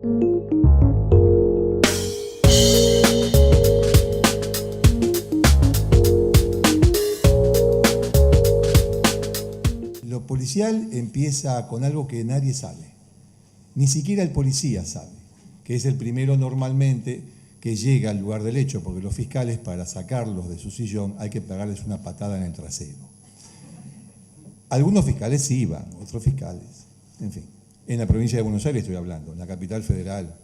Lo policial empieza con algo que nadie sabe, ni siquiera el policía sabe, que es el primero normalmente que llega al lugar del hecho, porque los fiscales, para sacarlos de su sillón, hay que pegarles una patada en el trasero. Algunos fiscales sí iban, otros fiscales, en fin. En la provincia de Buenos Aires estoy hablando, en la capital federal,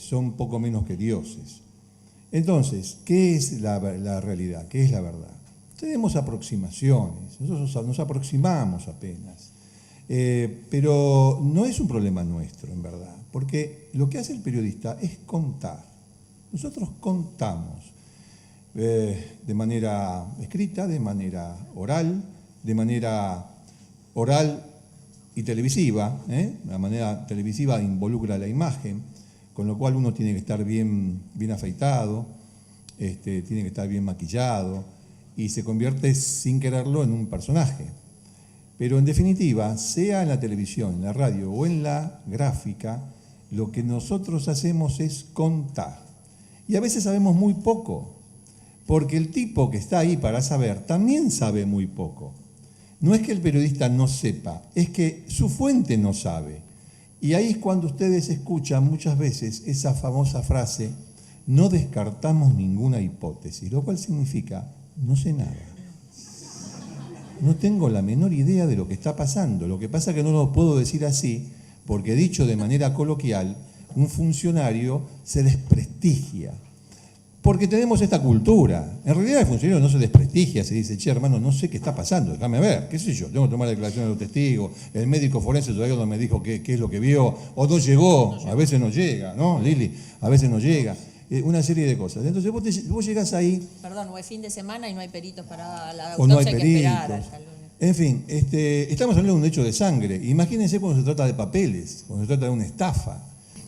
son poco menos que dioses. Entonces, ¿qué es la realidad? ¿Qué es la verdad? Tenemos aproximaciones, nosotros nos aproximamos apenas, pero no es un problema nuestro, en verdad, porque lo que hace el periodista es contar. Nosotros contamos de manera escrita, de manera oral y televisiva. La manera televisiva involucra la imagen, con lo cual uno tiene que estar bien afeitado, tiene que estar bien maquillado, y se convierte sin quererlo en un personaje. Pero en definitiva, sea en la televisión, en la radio o en la gráfica, lo que nosotros hacemos es contar. Y a veces sabemos muy poco, porque el tipo que está ahí para saber también sabe muy poco. No es que el periodista no sepa, es que su fuente no sabe. Y ahí es cuando ustedes escuchan muchas veces esa famosa frase: no descartamos ninguna hipótesis, lo cual significa: no sé nada. No tengo la menor idea de lo que está pasando. Lo que pasa es que no lo puedo decir así, porque dicho de manera coloquial, un funcionario se desprestigia. Porque tenemos esta cultura. En realidad el funcionario no se desprestigia, se dice: che, hermano, no sé qué está pasando, déjame ver, qué sé yo, tengo que tomar declaraciones de los testigos, el médico forense todavía no me dijo qué es lo que vio, o no llegó, a veces no llega, ¿no, Lili? A veces no llega. Una serie de cosas. Entonces vos llegás ahí... Perdón, o es fin de semana y no hay peritos para la autopsia, o no hay que peritos. Esperar hasta el lunes. En fin, estamos hablando de un hecho de sangre. Imagínense cuando se trata de papeles, cuando se trata de una estafa.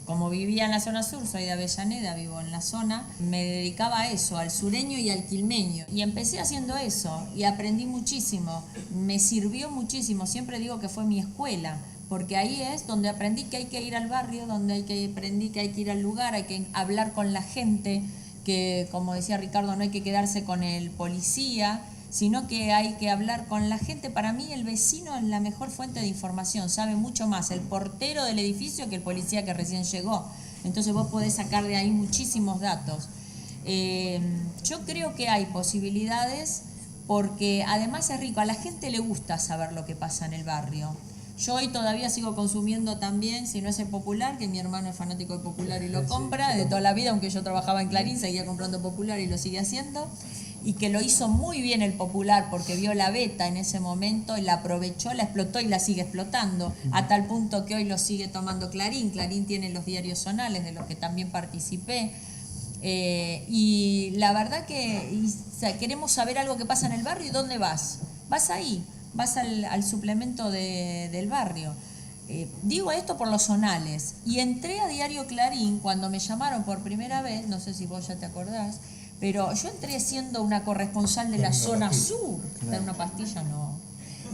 Como vivía en la zona sur, soy de Avellaneda, vivo en la zona, me dedicaba a eso, al sureño y al quilmeño. Y empecé haciendo eso y aprendí muchísimo, me sirvió muchísimo, siempre digo que fue mi escuela, porque ahí es donde aprendí que hay que ir al barrio, aprendí que hay que ir al lugar, hay que hablar con la gente, que como decía Ricardo, no hay que quedarse con el policía, sino que hay que hablar con la gente. Para mí el vecino es la mejor fuente de información, sabe mucho más el portero del edificio que el policía que recién llegó. Entonces vos podés sacar de ahí muchísimos datos. Yo creo que hay posibilidades porque además es rico, a la gente le gusta saber lo que pasa en el barrio. Yo hoy todavía sigo consumiendo también, si no es el Popular, que mi hermano es fanático del Popular y lo compra, de toda la vida, aunque yo trabajaba en Clarín, seguía comprando Popular y lo sigue haciendo. Y que lo hizo muy bien el Popular porque vio la beta en ese momento y la aprovechó, la explotó y la sigue explotando, a tal punto que hoy lo sigue tomando Clarín. Clarín tiene los diarios zonales de los que también participé. Y la verdad que queremos saber algo que pasa en el barrio. ¿Y dónde vas? Vas ahí, vas al suplemento del barrio. Digo esto por los zonales. Y entré a Diario Clarín cuando me llamaron por primera vez, no sé si vos ya te acordás, pero yo entré siendo una corresponsal de la zona sur. ¿Está una pastilla? No.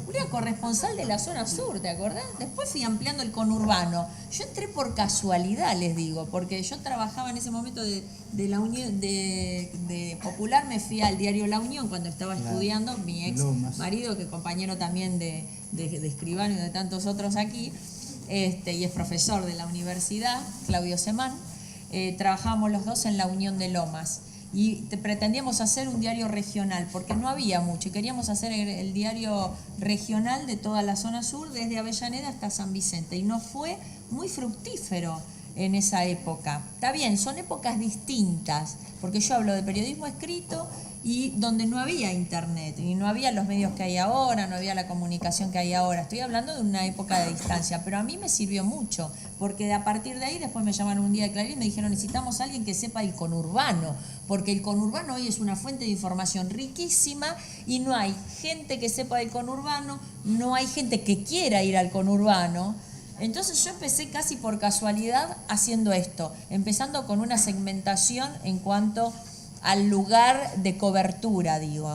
Una corresponsal de la zona sur, ¿te acordás? Después fui ampliando el conurbano. Yo entré por casualidad, les digo, porque yo trabajaba en ese momento de la Unión de Popular, me fui al diario La Unión cuando estaba estudiando, mi ex marido, que compañero también de escribano y de tantos otros aquí, y es profesor de la universidad, Claudio Semán. Trabajábamos los dos en la Unión de Lomas. Y pretendíamos hacer un diario regional, porque no había mucho, y queríamos hacer el diario regional de toda la zona sur, desde Avellaneda hasta San Vicente, y nos fue muy fructífero en esa época. Está bien, son épocas distintas, porque yo hablo de periodismo escrito y donde no había internet, y no había los medios que hay ahora, no había la comunicación que hay ahora. Estoy hablando de una época de distancia, pero a mí me sirvió mucho, porque a partir de ahí después me llamaron un día de Clarín y me dijeron: necesitamos a alguien que sepa el conurbano, porque el conurbano hoy es una fuente de información riquísima y no hay gente que sepa del conurbano, no hay gente que quiera ir al conurbano. Entonces yo empecé casi por casualidad haciendo esto, empezando con una segmentación en cuanto al lugar de cobertura, digo,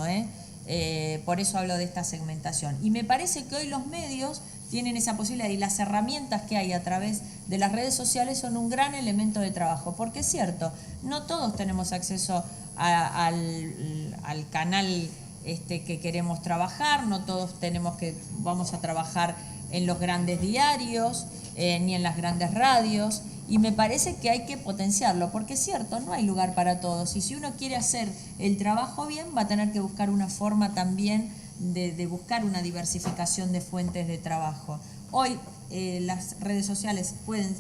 por eso hablo de esta segmentación. Y me parece que hoy los medios tienen esa posibilidad, y las herramientas que hay a través de las redes sociales son un gran elemento de trabajo, porque es cierto, no todos tenemos acceso al canal que queremos trabajar, no todos vamos a trabajar en los grandes diarios, ni en las grandes radios, y me parece que hay que potenciarlo, porque es cierto, no hay lugar para todos, y si uno quiere hacer el trabajo bien, va a tener que buscar una forma también de buscar una diversificación de fuentes de trabajo. Hoy las redes sociales pueden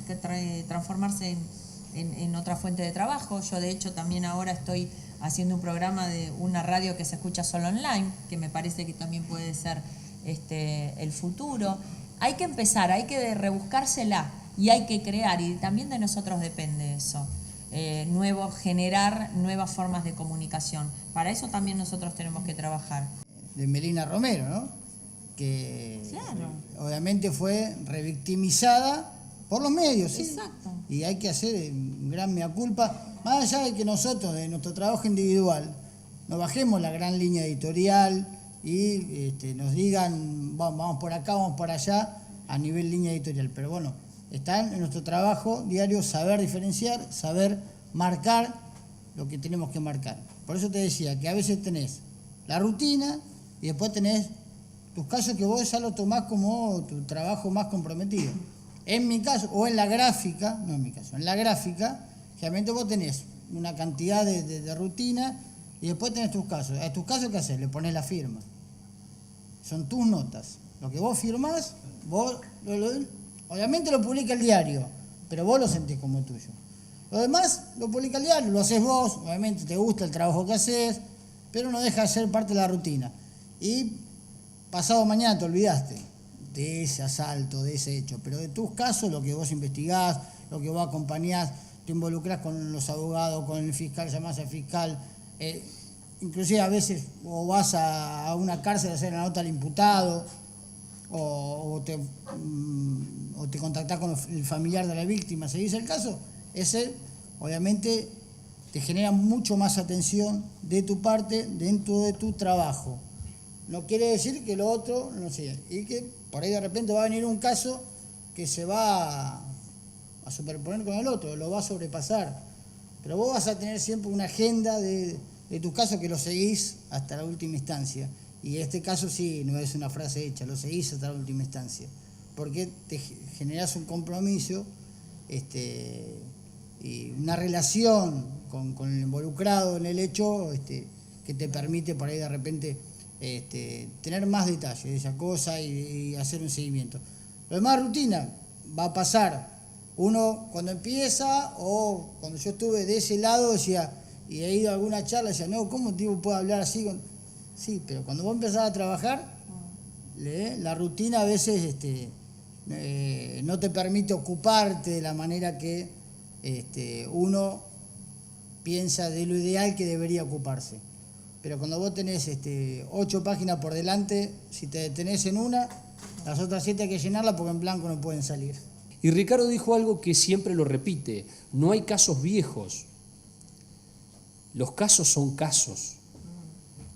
transformarse en otra fuente de trabajo. Yo de hecho también ahora estoy haciendo un programa de una radio que se escucha solo online, que me parece que también puede ser el futuro. Hay que empezar, hay que rebuscársela y hay que crear, y también de nosotros depende eso. Generar nuevas formas de comunicación. Para eso también nosotros tenemos que trabajar. De Melina Romero, ¿no? Que claro, obviamente fue revictimizada por los medios, ¿sí? Exacto. Y hay que hacer un gran mea culpa, más allá de que nosotros, de nuestro trabajo individual, nos bajemos la gran línea editorial y nos digan, vamos por acá, vamos por allá, a nivel línea editorial. Pero bueno, está en nuestro trabajo diario saber diferenciar, saber marcar lo que tenemos que marcar. Por eso te decía que a veces tenés la rutina y después tenés tus casos que vos ya lo tomás como tu trabajo más comprometido. En mi caso, o en la gráfica, no en mi caso, en la gráfica, generalmente vos tenés una cantidad de rutina y después tenés tus casos. A tus casos, ¿qué haces? Le ponés la firma. Son tus notas. Lo que vos firmás, vos obviamente lo publica el diario, pero vos lo sentís como tuyo. Lo demás lo publica el diario, lo haces vos, obviamente te gusta el trabajo que haces, pero no deja de ser parte de la rutina. Y pasado mañana te olvidaste de ese asalto, de ese hecho, pero de tus casos, lo que vos investigás, lo que vos acompañás, te involucrás con los abogados, con el fiscal, llamás al fiscal, inclusive a veces o vas a una cárcel a hacer la nota al imputado, o te contactás con el familiar de la víctima, ¿seguís el caso? Ese, obviamente, te genera mucho más atención de tu parte dentro de tu trabajo. No quiere decir que lo otro no sea. Y que por ahí de repente va a venir un caso que se va a superponer con el otro, lo va a sobrepasar. Pero vos vas a tener siempre una agenda de tus casos que lo seguís hasta la última instancia. Y este caso sí, no es una frase hecha, lo seguís hasta la última instancia. Porque te generás un compromiso y una relación con el involucrado en el hecho que te permite por ahí de repente tener más detalles de esa cosa y hacer un seguimiento. Lo demás rutina va a pasar. Uno cuando empieza, o cuando yo estuve de ese lado decía, y he ido a alguna charla, decía, no, ¿cómo un tipo puede hablar así? Sí, pero cuando vos empezás a trabajar, la rutina a veces no te permite ocuparte de la manera que uno piensa de lo ideal que debería ocuparse. Pero cuando vos tenés 8 páginas por delante, si te detenés en una, las otras 7 hay que llenarlas porque en blanco no pueden salir. Y Ricardo dijo algo que siempre lo repite, no hay casos viejos, los casos son casos,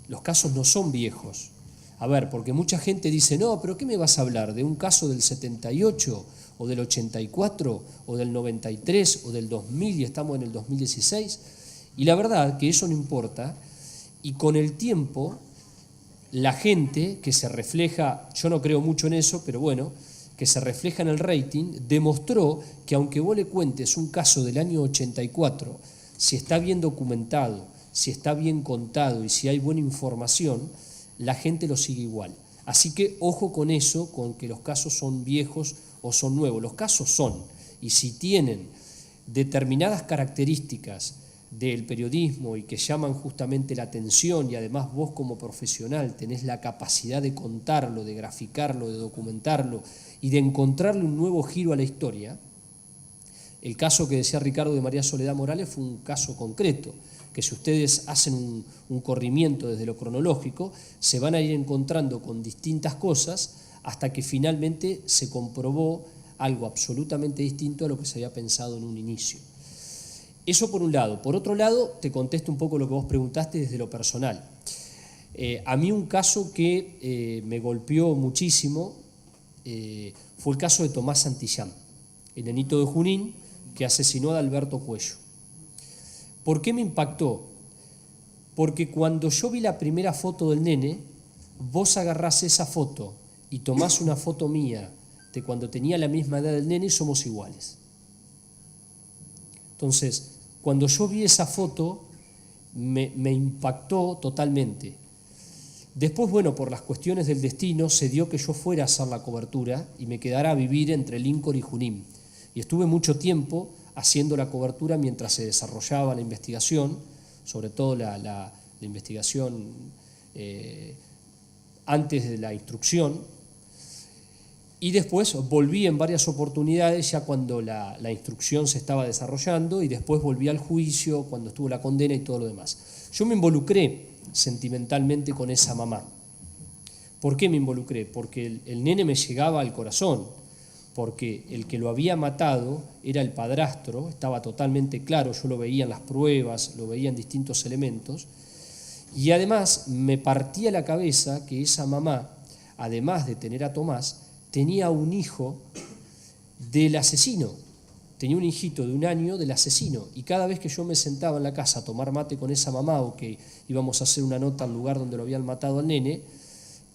los casos no son viejos. A ver, porque mucha gente dice, no, pero ¿qué me vas a hablar? ¿De un caso del 78 o del 84 o del 93 o del 2000 y estamos en el 2016? Y la verdad que eso no importa, y con el tiempo la gente que se refleja, yo no creo mucho en eso, pero bueno, que se refleja en el rating, demostró que aunque vos le cuentes un caso del año 84, si está bien documentado, si está bien contado y si hay buena información, la gente lo sigue igual. Así que ojo con eso, con que los casos son viejos o son nuevos. Los casos son, y si tienen determinadas características del periodismo y que llaman justamente la atención, y además vos como profesional tenés la capacidad de contarlo, de graficarlo, de documentarlo y de encontrarle un nuevo giro a la historia. El caso que decía Ricardo de María Soledad Morales fue un caso concreto, que si ustedes hacen un corrimiento desde lo cronológico, se van a ir encontrando con distintas cosas hasta que finalmente se comprobó algo absolutamente distinto a lo que se había pensado en un inicio. Eso por un lado. Por otro lado, te contesto un poco lo que vos preguntaste desde lo personal. A mí un caso que me golpeó muchísimo fue el caso de Tomás Santillán, el nenito de Junín que asesinó a Alberto Cuello. ¿Por qué me impactó? Porque cuando yo vi la primera foto del nene, vos agarrás esa foto y tomás una foto mía de cuando tenía la misma edad del nene y somos iguales. Entonces, cuando yo vi esa foto, me impactó totalmente. Después, bueno, por las cuestiones del destino, se dio que yo fuera a hacer la cobertura y me quedara a vivir entre Lincoln y Junín. Y estuve mucho tiempo haciendo la cobertura mientras se desarrollaba la investigación, sobre todo la investigación antes de la instrucción. Y después volví en varias oportunidades ya cuando la instrucción se estaba desarrollando, y después volví al juicio cuando estuvo la condena y todo lo demás. Yo me involucré sentimentalmente con esa mamá. ¿Por qué me involucré? Porque el nene me llegaba al corazón, porque el que lo había matado era el padrastro, estaba totalmente claro, yo lo veía en las pruebas, lo veía en distintos elementos, y además me partía la cabeza que esa mamá, además de tener a Tomás, tenía un hijo del asesino, tenía un hijito de 1 año del asesino, y cada vez que yo me sentaba en la casa a tomar mate con esa mamá o que íbamos a hacer una nota al lugar donde lo habían matado al nene,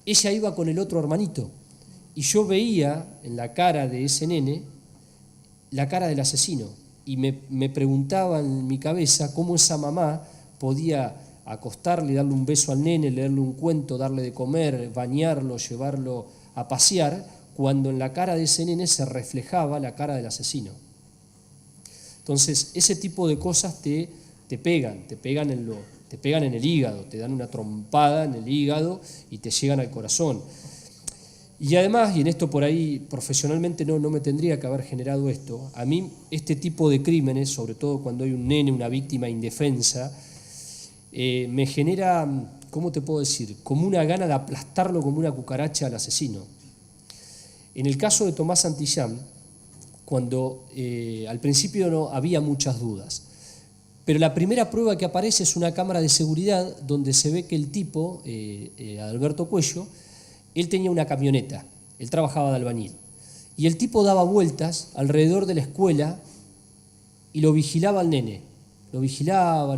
ella iba con el otro hermanito, y yo veía en la cara de ese nene la cara del asesino, y me preguntaba en mi cabeza cómo esa mamá podía acostarle, darle un beso al nene, leerle un cuento, darle de comer, bañarlo, llevarlo a pasear, cuando en la cara de ese nene se reflejaba la cara del asesino. Entonces, ese tipo de cosas te pegan en el hígado, te dan una trompada en el hígado y te llegan al corazón. Y además, y en esto por ahí profesionalmente no me tendría que haber generado esto, a mí este tipo de crímenes, sobre todo cuando hay un nene, una víctima indefensa, me genera, ¿cómo te puedo decir?, como una gana de aplastarlo como una cucaracha al asesino. En el caso de Tomás Santillán, cuando al principio no había muchas dudas, pero la primera prueba que aparece es una cámara de seguridad donde se ve que el tipo, Alberto Cuello, él tenía una camioneta, él trabajaba de albañil, y el tipo daba vueltas alrededor de la escuela y lo vigilaba al nene, lo vigilaba,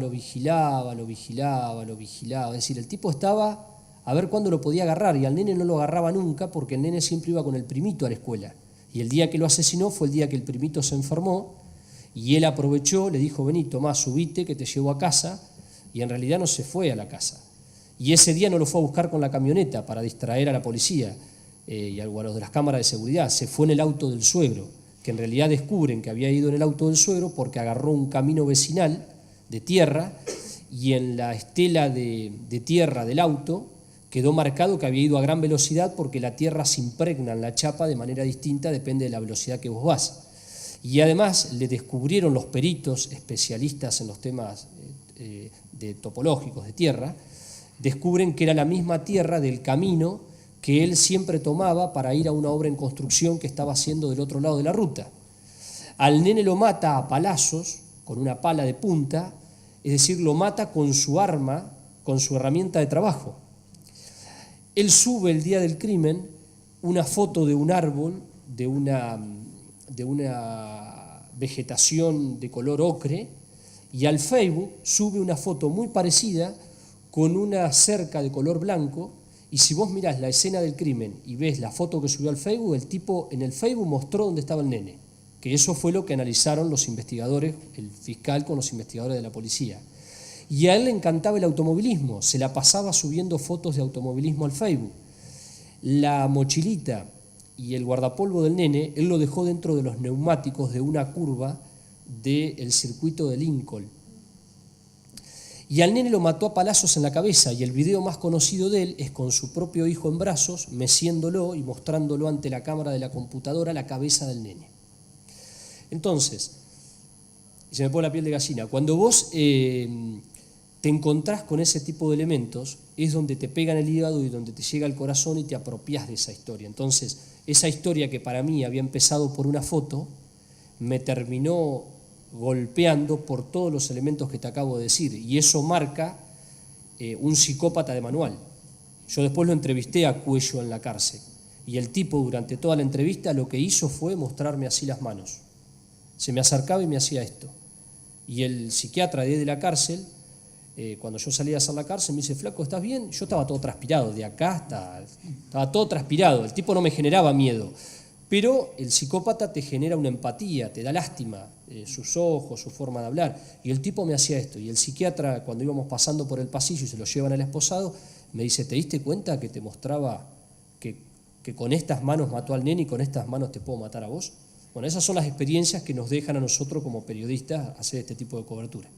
es decir, el tipo estaba a ver cuándo lo podía agarrar, y al nene no lo agarraba nunca porque el nene siempre iba con el primito a la escuela, y el día que lo asesinó fue el día que el primito se enfermó, y él aprovechó, le dijo: vení, Tomás, subite que te llevo a casa, y en realidad no se fue a la casa. Y ese día no lo fue a buscar con la camioneta para distraer a la policía y a los de las cámaras de seguridad, se fue en el auto del suegro, que en realidad descubren que había ido en el auto del suegro porque agarró un camino vecinal de tierra, y en la estela de tierra del auto quedó marcado que había ido a gran velocidad porque la tierra se impregna en la chapa de manera distinta, depende de la velocidad que vos vas. Y además le descubrieron los peritos especialistas en los temas de topológicos de tierra, descubren que era la misma tierra del camino que él siempre tomaba para ir a una obra en construcción que estaba haciendo del otro lado de la ruta. Al nene lo mata a palazos, con una pala de punta, es decir, lo mata con su arma, con su herramienta de trabajo. Él sube el día del crimen una foto de un árbol, de una vegetación de color ocre, y al Facebook sube una foto muy parecida con una cerca de color blanco, y si vos mirás la escena del crimen y ves la foto que subió al Facebook, el tipo en el Facebook mostró dónde estaba el nene, que eso fue lo que analizaron los investigadores, el fiscal con los investigadores de la policía. Y a él le encantaba el automovilismo, se la pasaba subiendo fotos de automovilismo al Facebook. La mochilita y el guardapolvo del nene, él lo dejó dentro de los neumáticos de una curva del circuito de Lincoln. Y al nene lo mató a palazos en la cabeza, y el video más conocido de él es con su propio hijo en brazos, meciéndolo y mostrándolo ante la cámara de la computadora la cabeza del nene. Entonces, se me pone la piel de gallina, cuando vos te encontrás con ese tipo de elementos, es donde te pegan el hígado y donde te llega al corazón y te apropiás de esa historia. Entonces, esa historia que para mí había empezado por una foto, me terminó golpeando por todos los elementos que te acabo de decir, y eso marca un psicópata de manual. Yo después lo entrevisté a Cuello en la cárcel, Y el tipo durante toda la entrevista lo que hizo fue mostrarme así las manos. Se me acercaba y me hacía esto. Y el psiquiatra de la cárcel, cuando yo salí a hacer la cárcel, me dice, flaco, ¿estás bien? Yo estaba todo transpirado, de acá hasta... Estaba todo transpirado, el tipo no me generaba miedo. Pero el psicópata te genera una empatía, te da lástima, sus ojos, su forma de hablar. Y el tipo me hacía esto. Y el psiquiatra, cuando íbamos pasando por el pasillo y se lo llevan al esposado, me dice, ¿te diste cuenta que te mostraba que con estas manos mató al nene y con estas manos te puedo matar a vos? Bueno, esas son las experiencias que nos dejan a nosotros como periodistas hacer este tipo de cobertura.